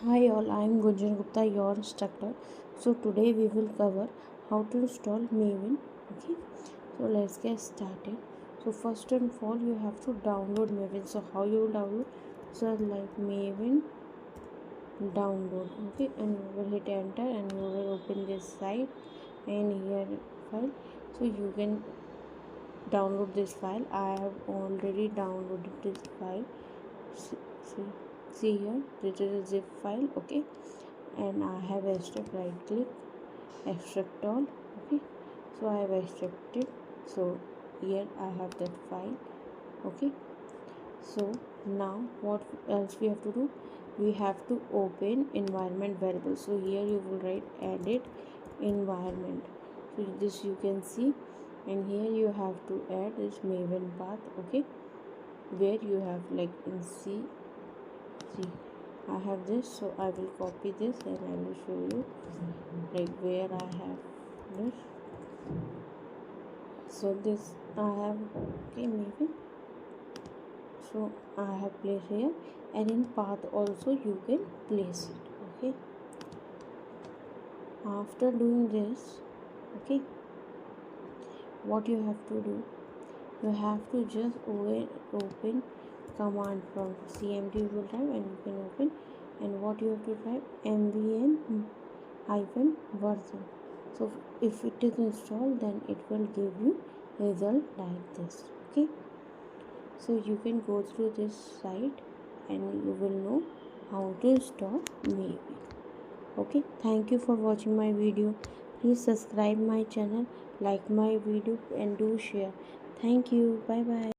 Hi all, I am Gunjan Gupta, your instructor. So today we will cover how to install Maven. Okay, so let's get started. So first and all, you have to download Maven. So how you will download? So like Maven download. Okay, and you will hit enter and you will open this site and here file. So you can download this file. I have already downloaded this file. See here, this is a zip file. Okay, and I have extract, right click, extract all. Okay, so I have extracted. So here I have that file. Okay, so now what else we have to do? We have to open environment variable. So here you will write edit environment. So this you can see, and here you have to add this Maven path. Okay, where you have like in see I have this, so I will copy this and I will show you like where I have this. So this I have, okay, maybe, so I have placed here, and in path also you can place it. Okay, after doing this, okay, what you have to do, you have to just open command from cmd you will type and you can open, and what you have to type mvn hyphen version. So if it is installed, then it will give you result like this. Okay, so you can go through this site and you will know how to install Maven. Okay, thank you for watching my video. Please subscribe my channel, like my video and do share. Thank you. Bye bye.